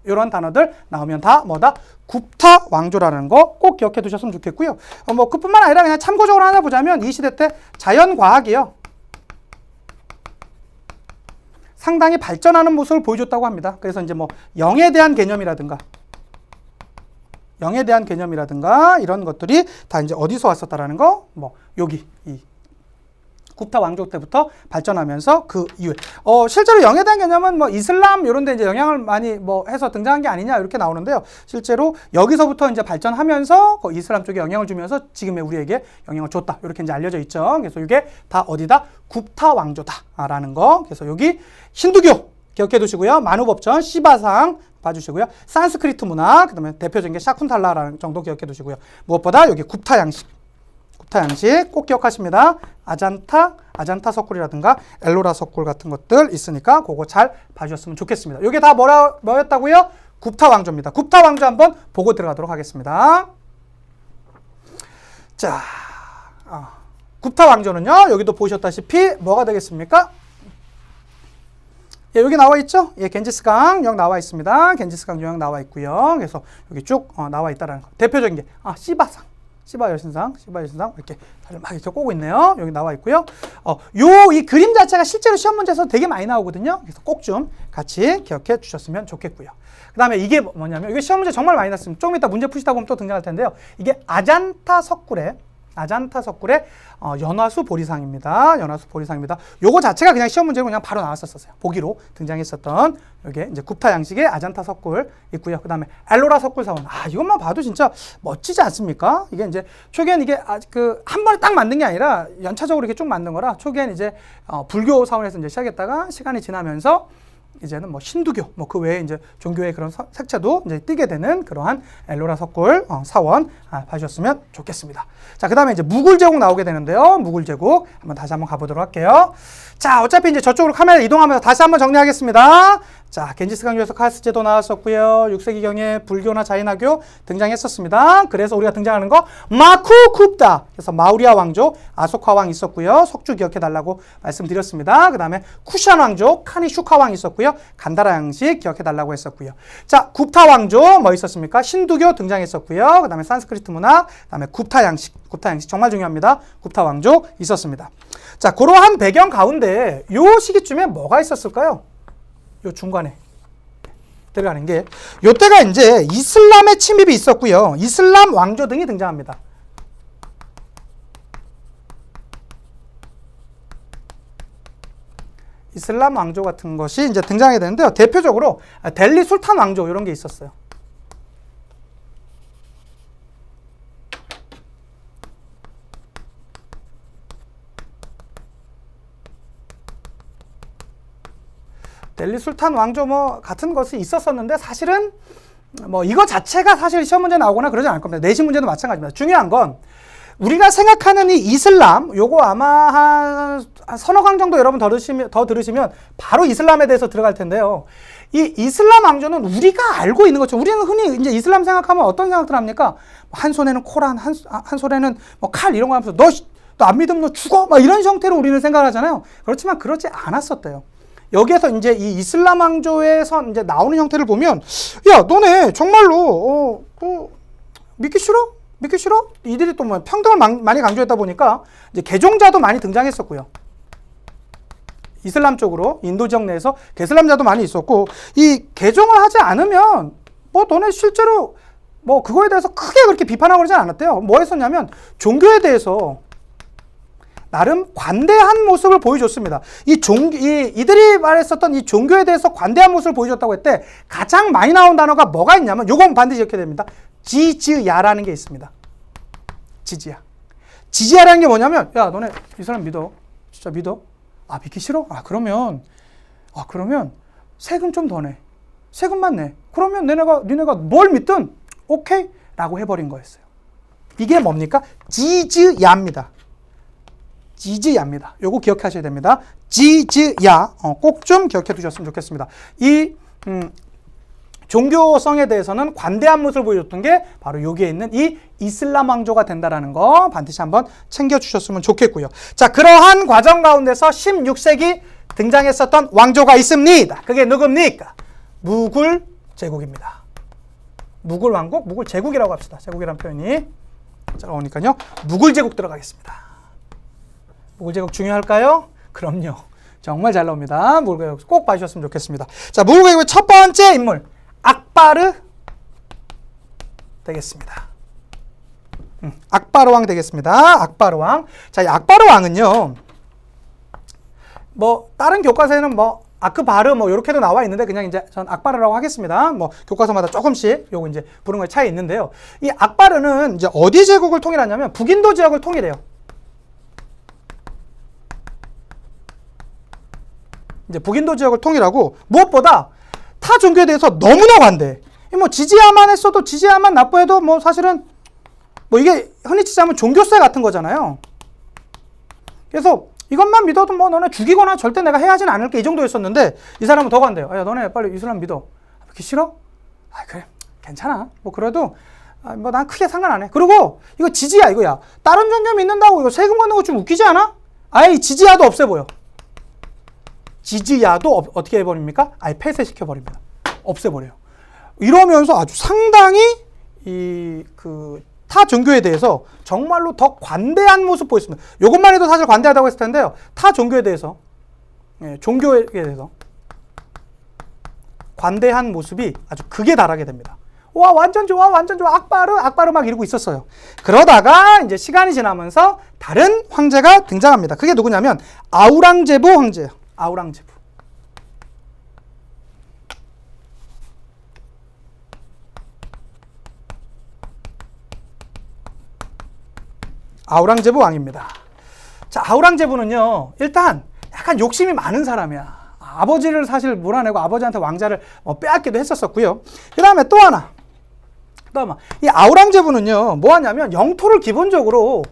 이런 단어들 나오면 다 뭐다? 굽타 왕조라는 거 꼭 기억해 두셨으면 좋겠고요. 뭐 그뿐만 아니라 그냥 참고적으로 하나 보자면 이 시대 때 자연과학이요. 상당히 발전하는 모습을 보여줬다고 합니다. 그래서 이제 뭐 영에 대한 개념이라든가 이런 것들이 다 이제 어디서 왔었다라는 거, 뭐 여기 이 굽타 왕조 때부터 발전하면서 그 이후에 실제로 영에 대한 개념은 뭐 이슬람 이런 데 이제 영향을 많이 뭐 해서 등장한 게 아니냐 이렇게 나오는데요. 실제로 여기서부터 이제 발전하면서 그 이슬람 쪽에 영향을 주면서 지금의 우리에게 영향을 줬다. 이렇게 이제 알려져 있죠. 그래서 이게 다 어디다? 굽타 왕조다라는 거. 그래서 여기 힌두교 기억해 두시고요. 만우법전, 시바상 봐주시고요. 산스크리트 문화, 그다음에 대표적인 게 샤쿤탈라라는 정도 기억해 두시고요. 무엇보다 여기 굽타 양식 꼭 기억하십니다. 아잔타 석굴이라든가 엘로라 석굴 같은 것들 있으니까 그거 잘 봐주셨으면 좋겠습니다. 이게 다 뭐였다고요? 굽타 왕조입니다. 굽타 왕조 한번 보고 들어가도록 하겠습니다. 자, 굽타 왕조는요. 여기도 보셨다시피 뭐가 되겠습니까? 예, 여기 나와 있죠? 예, 겐지스강 역 나와 있습니다. 겐지스강 역 나와 있고요. 그래서 여기 쭉 나와 있다라는 거. 대표적인 게 시바 여신상 이렇게 다들 막 이렇게 꼬고 있네요. 여기 나와 있고요. 이 그림 자체가 실제로 시험 문제에서 되게 많이 나오거든요. 그래서 꼭 좀 같이 기억해 주셨으면 좋겠고요. 그 다음에 이게 뭐냐면 이게 시험 문제 정말 많이 났습니다. 조금 이따 문제 푸시다 보면 또 등장할 텐데요. 이게 아잔타 석굴의 연화수 보리상입니다. 요거 자체가 그냥 시험 문제로 그냥 바로 나왔었어요. 보기로 등장했었던 여기 이제 굽타 양식의 아잔타 석굴 있고요. 그 다음에 엘로라 석굴 사원. 이것만 봐도 진짜 멋지지 않습니까? 이게 이제 초기엔 이게 한 번에 딱 만든 게 아니라 연차적으로 이렇게 쭉 만든 거라 초기엔 이제 불교 사원에서 이제 시작했다가 시간이 지나면서 이제는 뭐 신두교, 뭐 그 외에 이제 종교의 그런 색채도 이제 띄게 되는 그러한 엘로라 석굴 사원 봐주셨으면 좋겠습니다. 자, 그 다음에 이제 무굴 제국 나오게 되는데요. 무굴 제국 다시 한번 가보도록 할게요. 자, 어차피 이제 저쪽으로 카메라 이동하면서 다시 한번 정리하겠습니다. 자, 겐지스강유에서 카스 제도 나왔었고요. 6세기경에 불교나 자이나교 등장했었습니다. 그래서 우리가 등장하는 거 마쿠쿱다. 그래서 마우리아 왕조, 아소카 왕 있었고요. 석주 기억해 달라고 말씀드렸습니다. 그 다음에 쿠샨 왕조, 카니슈카 왕 있었고요. 간다라 양식 기억해 달라고 했었고요. 자, 굽타 왕조 뭐 있었습니까? 힌두교 등장했었고요. 그 다음에 산스크리트 문화, 그 다음에 굽타 양식 정말 중요합니다. 굽타 왕조 있었습니다. 자, 그러한 배경 가운데 요 시기쯤에 뭐가 있었을까요? 요 중간에 들어가는 게 요때가 이제 이슬람의 침입이 있었고요. 이슬람 왕조 등이 등장합니다. 이슬람 왕조 같은 것이 이제 등장하게 되는데요. 대표적으로 델리 술탄 왕조 이런 게 있었어요. 델리 술탄 왕조 뭐 같은 것이 있었었는데 사실은 뭐 이거 자체가 사실 시험 문제 나오거나 그러지 않을 겁니다. 내신 문제도 마찬가지입니다. 중요한 건 우리가 생각하는 이 이슬람, 요거 아마 한 서너 강 정도 여러분 더 들으시면 바로 이슬람에 대해서 들어갈 텐데요. 이 이슬람 왕조는 우리가 알고 있는 것처럼, 우리는 흔히 이제 이슬람 생각하면 어떤 생각들 합니까? 한 손에는 코란, 한 손에는 뭐 칼 이런 거 하면서 너 안 믿으면 너 죽어! 막 이런 형태로 우리는 생각을 하잖아요. 그렇지만 그렇지 않았었대요. 여기에서 이제 이 이슬람 왕조에서 이제 나오는 형태를 보면, 야, 너네 정말로, 믿기 싫어? 믿기 싫어? 이들이 또 뭐 평등을 많이 강조했다 보니까 이제 개종자도 많이 등장했었고요. 이슬람 쪽으로 인도 지역 내에서 개슬람자도 많이 있었고, 이 개종을 하지 않으면 뭐 너네 실제로 뭐 그거에 대해서 크게 그렇게 비판하고 그러지 않았대요. 뭐 했었냐면 종교에 대해서 나름 관대한 모습을 보여줬습니다. 이들이 말했었던 이 종교에 대해서 관대한 모습을 보여줬다고 했대. 가장 많이 나온 단어가 뭐가 있냐면, 요건 반드시 기억해야 됩니다. 지즈야라는 게 있습니다. 지즈야. 지즈야라는 게 뭐냐면, 야, 너네 이 사람 믿어? 진짜 믿어? 아, 믿기 싫어? 그러면 세금 좀 더 내. 세금만 내. 그러면 니네가 뭘 믿든 오케이? 라고 해버린 거였어요. 이게 뭡니까? 지즈야입니다. 지즈야입니다. 요거 기억하셔야 됩니다. 지즈야. 꼭 좀 기억해 두셨으면 좋겠습니다. 이 종교성에 대해서는 관대한 모습을 보여줬던 게 바로 여기에 있는 이 이슬람 왕조가 된다라는 거 반드시 한번 챙겨주셨으면 좋겠고요. 자, 그러한 과정 가운데서 16세기 등장했었던 왕조가 있습니다. 그게 누굽니까? 무굴 제국입니다. 무굴 왕국, 무굴 제국이라고 합시다. 제국이라는 표현이 자, 나오니까요. 무굴 제국 들어가겠습니다. 무굴 제국 중요할까요? 그럼요. 정말 잘 나옵니다. 무굴 제국 꼭 봐주셨으면 좋겠습니다. 자, 무굴 제국의 첫 번째 인물 악바르 되겠습니다. 악바르 왕 되겠습니다. 악바르 왕. 자, 이 악바르 왕은요, 뭐 다른 교과서에는 뭐 아크바르 뭐 이렇게도 나와 있는데 그냥 이제 전 악바르라고 하겠습니다. 뭐 교과서마다 조금씩 요거 이제 부른 거에 차이 있는데요. 이 악바르는 이제 어디 제국을 통일하냐면 북인도 지역을 통일해요. 이제 북인도 지역을 통일하고, 무엇보다 타 종교에 대해서 너무나 관대해. 뭐 지지야만 했어도, 지지야만 납부해도 뭐 사실은 뭐 이게 흔히 치자면 종교세 같은 거잖아요. 그래서 이것만 믿어도 뭐 너네 죽이거나 절대 내가 해하진 않을게, 이 정도였었는데 이 사람은 더 관대해요. 야, 너네 빨리 이슬람 믿어. 믿기 싫어? 그래, 괜찮아. 뭐 그래도 뭐 난 크게 상관 안 해. 그리고 이거 지지야 이거야. 다른 종교 믿는다고 이거 세금 걷는 거 좀 웃기지 않아? 아예 이 지지야도 없애 보여. 지지야도 어떻게 해버립니까? 아예 폐쇄시켜버립니다. 없애버려요. 이러면서 아주 상당히 타 종교에 대해서 정말로 더 관대한 모습 보였습니다. 이것만 해도 사실 관대하다고 했을 텐데요. 타 종교에 대해서, 종교에 대해서 관대한 모습이 아주 극에 달하게 됩니다. 와, 완전 좋아, 완전 좋아, 악바르 막 이러고 있었어요. 그러다가 이제 시간이 지나면서 다른 황제가 등장합니다. 그게 누구냐면 아우랑제부 황제예요. 아우랑제부. 아우랑제부 왕입니다. 자, 아우랑제부는요, 일단 약간 욕심이 많은 사람이야. 아버지를 사실 몰아내고 아버지한테 왕자를 빼앗기도 했었었고요. 그 다음에 또 하나. 이 아우랑제부는요, 뭐 하냐면 영토를 기본적으로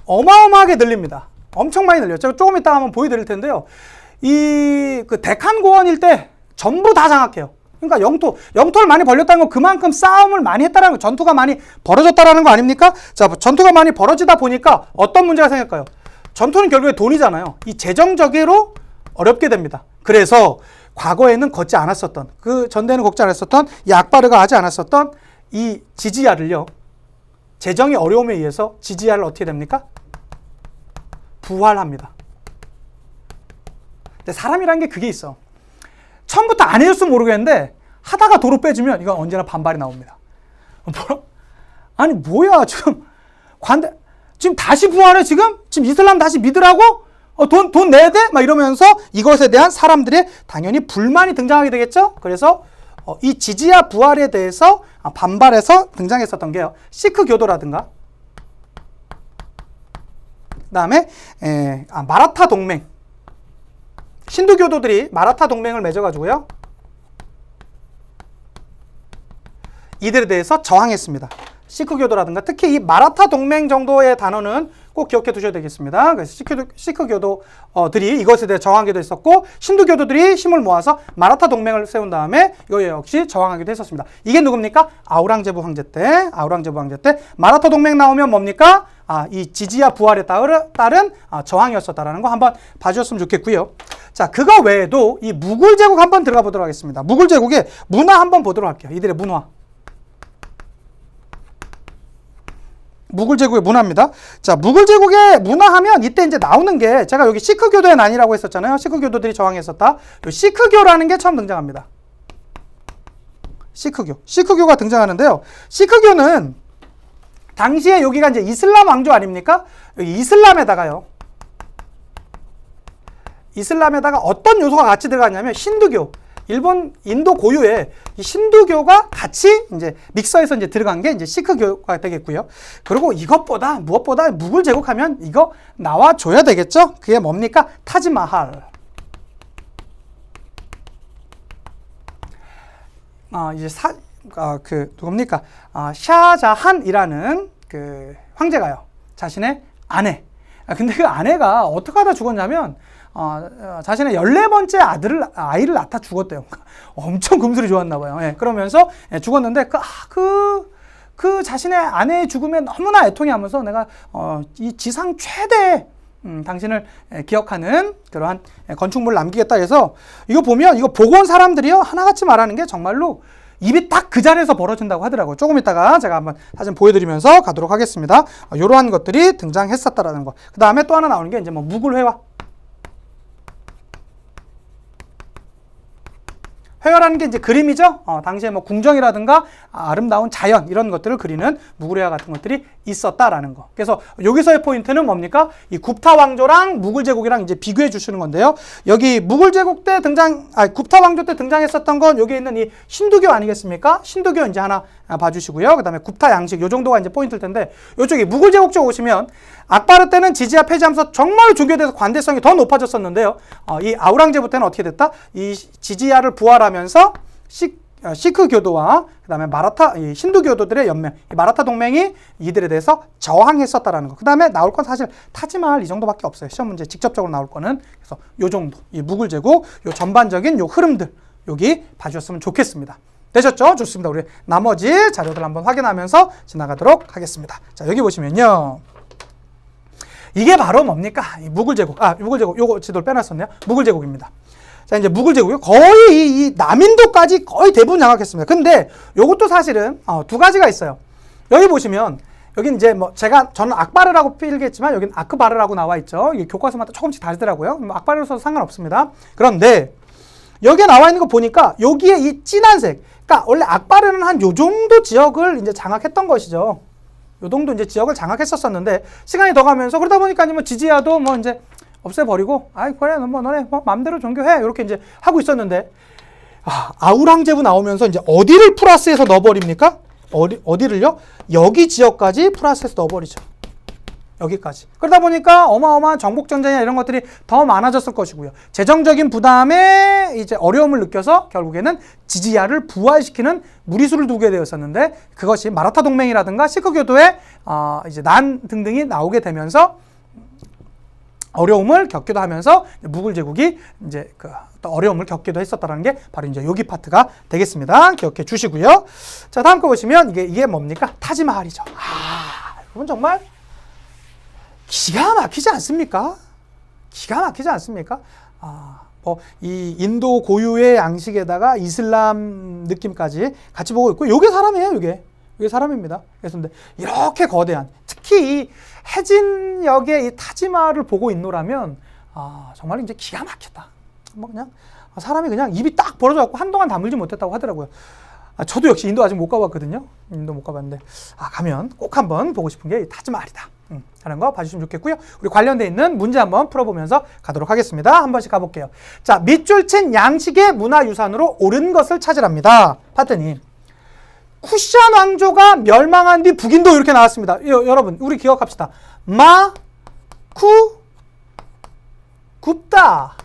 어마어마하게 늘립니다. 엄청 많이 늘려요. 제가 조금 이따 한번 보여드릴 텐데요. 그 데칸 고원 일대 전부 다 장악해요. 그러니까 영토를 많이 벌렸다는 건 그만큼 싸움을 많이 했다라는 거, 전투가 많이 벌어졌다라는 거 아닙니까? 자, 전투가 많이 벌어지다 보니까 어떤 문제가 생길까요? 전투는 결국에 돈이잖아요. 이 재정적으로 어렵게 됩니다. 그래서 과거에는 걷지 않았었던, 그 전대는 걷지 않았었던 이 악바르가 하지 않았었던 이 지지야를요, 재정의 어려움에 의해서 지지야를 어떻게 됩니까? 부활합니다. 근데 사람이란 게 그게 있어. 처음부터 안 해줬으면 모르겠는데 하다가 도로 빼주면 이건 언제나 반발이 나옵니다. 아니 뭐야, 지금 지금 다시 부활해? 지금 이슬람 다시 믿으라고? 돈 내야 돼? 막 이러면서 이것에 대한 사람들의 당연히 불만이 등장하게 되겠죠. 그래서 이 지지야 부활에 대해서 반발해서 등장했었던 게요, 시크 교도라든가, 그 다음에 마라타 동맹, 신두 교도들이 마라타 동맹을 맺어가지고요, 이들에 대해서 저항했습니다. 시크교도라든가 특히 이 마라타 동맹 정도의 단어는 꼭 기억해 두셔야 되겠습니다. 그래서 시크교도들이 이것에 대해 저항하기도 했었고 신두교도들이 힘을 모아서 마라타 동맹을 세운 다음에 이거 역시 저항하기도 했었습니다. 이게 누굽니까? 아우랑제부 황제 때 마라타 동맹 나오면 뭡니까? 이 지지야 부활에 따른 저항이었었다라는 거 한번 봐주셨으면 좋겠고요. 자, 그거 외에도 이 무굴 제국 한번 들어가 보도록 하겠습니다. 무굴 제국의 문화 한번 보도록 할게요. 이들의 문화. 무굴 제국의 문화입니다. 자, 무굴 제국의 문화하면 이때 이제 나오는 게 제가 여기 시크교도의 난이라고 했었잖아요. 시크교도들이 저항했었다. 요 시크교라는 게 처음 등장합니다. 시크교가 등장하는데요. 시크교는 당시에 여기가 이제 이슬람 왕조 아닙니까? 여기 이슬람에다가 어떤 요소가 같이 들어갔냐면 신두교. 인도 고유의 이 신두교가 같이 이제 믹서해서 이제 들어간 게 이제 시크교가 되겠고요. 그리고 무엇보다 무굴 제국하면 이거 나와줘야 되겠죠? 그게 뭡니까? 타지마할. 누굽니까? 샤자한이라는 그 황제가요. 자신의 아내. 근데 그 아내가 어떻게 하다 죽었냐면, 자신의 14번째 아이를 낳다 죽었대요. 엄청 금술이 좋았나 봐요. 예, 그러면서 죽었는데, 그 자신의 아내의 죽음에 너무나 애통해하면서 내가, 이 지상 최대, 당신을 기억하는 그러한 건축물을 남기겠다 해서, 이거 보면, 이거 보고 온 사람들이요, 하나같이 말하는 게 정말로 입이 딱 그 자리에서 벌어진다고 하더라고요. 조금 이따가 제가 한번 사진 보여드리면서 가도록 하겠습니다. 이러한 것들이 등장했었다라는 거. 그 다음에 또 하나 나오는 게 이제 뭐 무굴회화. 회화라는 게 이제 그림이죠. 당시에 뭐 궁정이라든가 아름다운 자연 이런 것들을 그리는 무굴회화 같은 것들이 있었다라는 거. 그래서 여기서의 포인트는 뭡니까? 이 굽타 왕조랑 무굴 제국이랑 이제 비교해 주시는 건데요. 여기 무굴 제국 때 굽타 왕조 때 등장했었던 건 여기 있는 이 신두교 아니겠습니까? 신두교 이제 하나 봐주시고요. 그 다음에 굽타 양식 요 정도가 이제 포인트일 텐데 이쪽이 무굴 제국 쪽 오시면 악바르 때는 지지야 폐지하면서 정말 종교에 대해서 관대성이 더 높아졌었는데요. 이 아우랑제부 때는 어떻게 됐다? 이 지지야를 부활하면서 시크교도와 그 다음에 이 신두교도들의 연맹, 이 마라타 동맹이 이들에 대해서 저항했었다라는 거. 그 다음에 나올 건 사실 타지마할 이 정도밖에 없어요. 시험 문제 직접적으로 나올 거는. 그래서 요 정도, 이 무굴 제국, 요 전반적인 요 흐름들 여기 봐주셨으면 좋겠습니다. 되셨죠? 좋습니다. 우리 나머지 자료들 한번 확인하면서 지나가도록 하겠습니다. 자, 여기 보시면요. 이게 바로 뭡니까? 이 무굴 제국. 요거 지도를 빼놨었네요. 무굴 제국입니다. 자, 이제 무굴 제국이 거의 이 남인도까지 거의 대부분 장악했습니다. 근데 요것도 사실은 두 가지가 있어요. 여기 보시면 여기 이제 뭐 저는 악바르라고 필기했지만 여기는 아크바르라고 나와 있죠. 이게 교과서마다 조금씩 다르더라고요. 뭐 악바르로 써도 상관없습니다. 그런데 여기에 나와 있는 거 보니까 여기에 이 진한 색, 그러니까 원래 악바르는 한 요 정도 지역을 이제 장악했던 것이죠. 요 정도 이제 지역을 장악했었었는데 시간이 더 가면서 그러다 보니까 뭐 지지야도 뭐 이제 없애버리고 그래 너네 마음대로 종교해 이렇게 이제 하고 있었는데 아우랑제부 나오면서 이제 어디를 플러스해서 넣어버립니까? 어디를요? 여기 지역까지 플러스해서 넣어버리죠. 여기까지. 그러다 보니까 어마어마한 정복전쟁이나 이런 것들이 더 많아졌을 것이고요. 재정적인 부담에 이제 어려움을 느껴서 결국에는 지지야를 부활시키는 무리수를 두게 되었었는데 그것이 마라타 동맹이라든가 시크교도의 이제 난 등등이 나오게 되면서 어려움을 겪기도 하면서 무굴 제국이 이제 또 어려움을 겪기도 했었다는 게 바로 이제 여기 파트가 되겠습니다. 기억해 주시고요. 자, 다음 거 보시면 이게 뭡니까? 타지마할이죠. 여러분 정말 기가 막히지 않습니까? 뭐 이 인도 고유의 양식에다가 이슬람 느낌까지 같이 보고 있고 요게 사람이에요. 이게 사람입니다. 그래서 근데 이렇게 거대한 특히 이 해진역의 이 타지마할을 보고 있노라면 정말 이제 기가 막혔다. 뭐 그냥 사람이 그냥 입이 딱 벌어져갖고 한동안 다물지 못했다고 하더라고요. 저도 역시 인도 아직 못 가봤거든요. 인도 못 가봤는데 가면 꼭 한번 보고 싶은 게 타지마할이다. 하는 거 봐주시면 좋겠고요. 우리 관련돼 있는 문제 한번 풀어보면서 가도록 하겠습니다. 한 번씩 가볼게요. 자, 밑줄 친 양식의 문화유산으로 옳은 것을 찾으랍니다. 봤더니 쿠시안 왕조가 멸망한 뒤 북인도 이렇게 나왔습니다. 여러분 우리 기억합시다. 굽다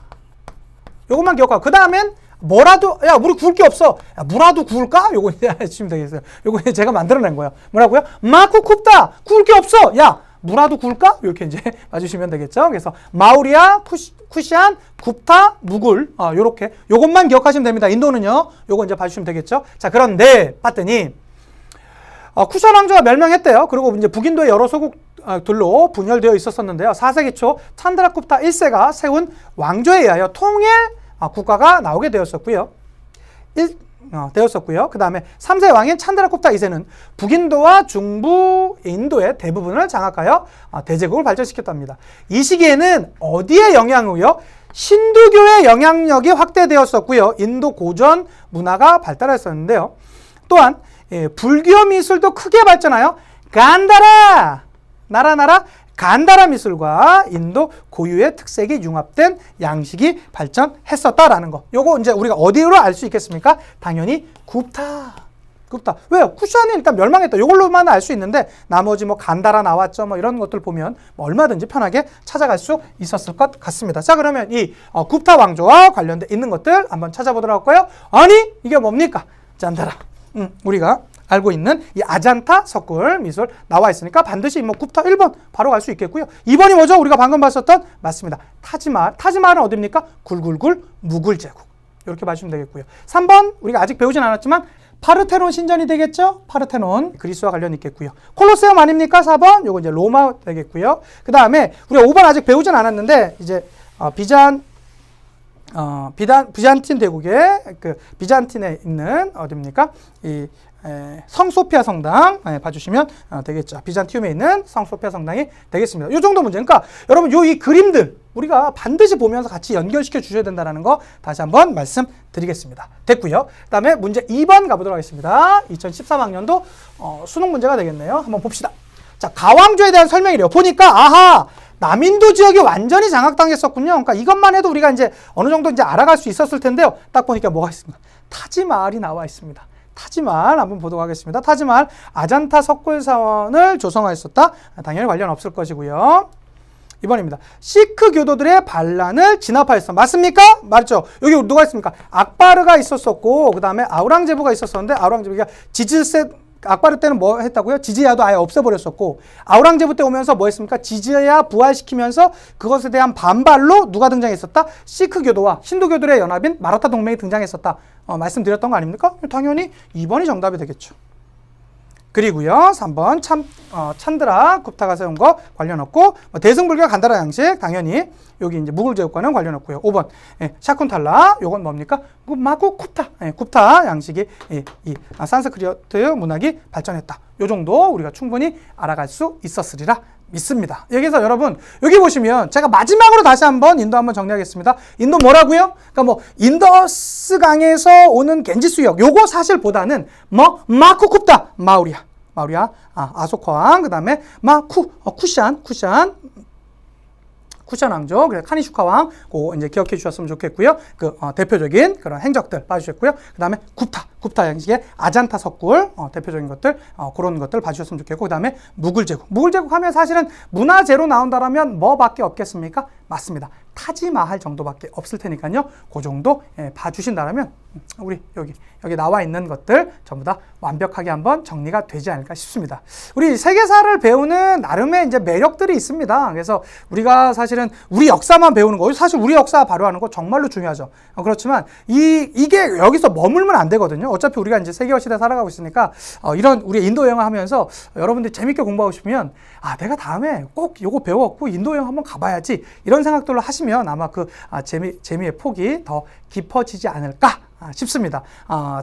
요것만 기억하고 그 다음엔 뭐라도, 야, 우리 구울 게 없어. 야, 무라도 구울까? 요거 이제 하시면 되겠어요. 요거 이제 제가 만들어낸 거예요. 뭐라고요? 마쿠 쿱다! 구울 게 없어! 야, 무라도 구울까? 이렇게 이제 봐주시면 되겠죠. 그래서 마우리아, 쿠샨, 굽타, 무굴. 요렇게. 요것만 기억하시면 됩니다. 인도는요. 요거 이제 봐주시면 되겠죠. 자, 그런데 봤더니, 쿠샨 왕조가 멸망했대요. 그리고 이제 북인도의 여러 소국들로 분열되어 있었었는데요. 4세기 초 찬드라굽타 1세가 세운 왕조에 의하여 통일 국가가 나오게 되었었고요. 그 다음에 3세 왕인 찬드라굽타 2세는 북인도와 중부 인도의 대부분을 장악하여 대제국을 발전시켰답니다. 이 시기에는 어디에 영향으로요? 힌두교의 영향력이 확대되었었고요. 인도 고전 문화가 발달했었는데요. 또한 불교 미술도 크게 발전하여 간다라 나라 간다라 미술과 인도 고유의 특색이 융합된 양식이 발전했었다라는 거. 요거 이제 우리가 어디로 알 수 있겠습니까? 당연히 굽타. 왜요? 쿠샨이 일단 멸망했다. 요걸로만 알 수 있는데 나머지 뭐 간다라 나왔죠. 뭐 이런 것들 보면 뭐 얼마든지 편하게 찾아갈 수 있었을 것 같습니다. 자, 그러면 이 굽타 왕조와 관련돼 있는 것들 한번 찾아보도록 할까요? 아니, 이게 뭡니까? 짠다라. 우리가 알고 있는 이 아잔타 석굴 미술 나와 있으니까 반드시 뭐 굽타 1번 바로 갈 수 있겠고요. 2번이 뭐죠? 우리가 방금 봤었던 맞습니다. 타지마할. 타지마할은 어디입니까? 굴굴굴 무굴 제국. 이렇게 봐주시면 되겠고요. 3번 우리가 아직 배우진 않았지만 파르테논 신전이 되겠죠? 파르테논 그리스와 관련이 있겠고요. 콜로세움 아닙니까? 4번 요거 이제 로마 되겠고요. 그 다음에 우리가 5번 아직 배우진 않았는데 이제 비잔틴 대국의 그 비잔틴에 있는 어디입니까? 이 성소피아 성당 봐주시면 되겠죠. 비잔티움에 있는 성소피아 성당이 되겠습니다. 이 정도 문제. 그러니까 여러분 이 그림들 우리가 반드시 보면서 같이 연결시켜 주셔야 된다는 거 다시 한번 말씀드리겠습니다. 됐고요. 그 다음에 문제 2번 가보도록 하겠습니다. 2013학년도 수능 문제가 되겠네요. 한번 봅시다. 자, 가왕조에 대한 설명이래요. 보니까 아하! 남인도 지역이 완전히 장악당했었군요. 그러니까 이것만 해도 우리가 이제 어느 정도 이제 알아갈 수 있었을 텐데요. 딱 보니까 뭐가 있습니까? 타지마할이 나와 있습니다. 타지마할 한번 보도록 하겠습니다. 타지마할 아잔타 석굴사원을 조성하였었다. 당연히 관련 없을 것이고요. 2번입니다. 시크 교도들의 반란을 진압하였어. 맞습니까? 맞죠? 여기 누가 있습니까? 악바르가 있었었고 그 다음에 아우랑제부가 있었었는데 아우랑제부가 악바르 때는 뭐 했다고요? 지지야도 아예 없애버렸었고 아우랑제부 때 오면서 뭐 했습니까? 지지야 부활시키면서 그것에 대한 반발로 누가 등장했었다? 시크 교도와 힌두교들의 연합인 마라타 동맹이 등장했었다. 말씀드렸던 거 아닙니까? 당연히 2번이 정답이 되겠죠. 그리고요 3번 찬드라 굽타가 세운 거 관련 없고 대승불교 간다라 양식 당연히 여기 이제 무굴 제국과는 관련 없고요. 5번 샤쿤탈라 요건 뭡니까? 마구 굽타 양식이 이 산스크리트 문학이 발전했다. 요 정도 우리가 충분히 알아갈 수 있었으리라 믿습니다. 여기서 여러분 여기 보시면 제가 마지막으로 다시 한번 인도 한번 정리하겠습니다. 인도 뭐라고요? 그러니까 뭐 인더스 강에서 오는 겐지 수역 요거 사실보다는 뭐 마쿠 굽타 마우리아 아소카 왕 그다음에 쿠샨 왕조, 그래서 카니슈카 왕, 그거 이제 기억해 주셨으면 좋겠고요. 그 대표적인 그런 행적들 봐주셨고요. 그 다음에 굽타 양식의 아잔타 석굴, 대표적인 것들, 그런 것들 봐주셨으면 좋겠고, 그 다음에 무굴제국 하면 사실은 문화재로 나온다라면 뭐밖에 없겠습니까? 맞습니다. 타지마할 정도밖에 없을 테니까요. 그 정도 봐주신다라면 우리 여기 나와 있는 것들 전부 다 완벽하게 한번 정리가 되지 않을까 싶습니다. 우리 세계사를 배우는 나름의 이제 매력들이 있습니다. 그래서 우리가 사실은 우리 역사만 배우는 거, 사실 우리 역사 발휘하는 거 정말로 중요하죠. 그렇지만 이게 여기서 머물면 안 되거든요. 어차피 우리가 이제 세계화 시대 살아가고 있으니까 이런 우리 인도 여행 하면서 여러분들이 재밌게 공부하고 싶으면 내가 다음에 꼭 요거 배워갖고 인도 여행 한번 가봐야지 이런 생각들로 하시면 아마 그 재미의 폭이 더 깊어지지 않을까 싶습니다.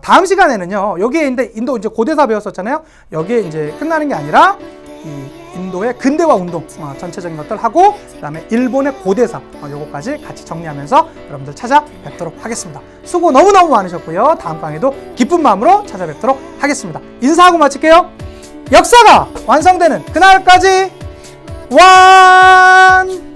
다음 시간에는요, 여기에 인도 이제 고대사 배웠었잖아요. 여기에 이제 끝나는 게 아니라 이 인도의 근대화 운동 전체적인 것들 하고 그다음에 일본의 고대사 요거까지 같이 정리하면서 여러분들 찾아뵙도록 하겠습니다. 수고 너무너무 많으셨고요. 다음 강의도 기쁜 마음으로 찾아뵙도록 하겠습니다. 인사하고 마칠게요. 역사가 완성되는 그날까지 완!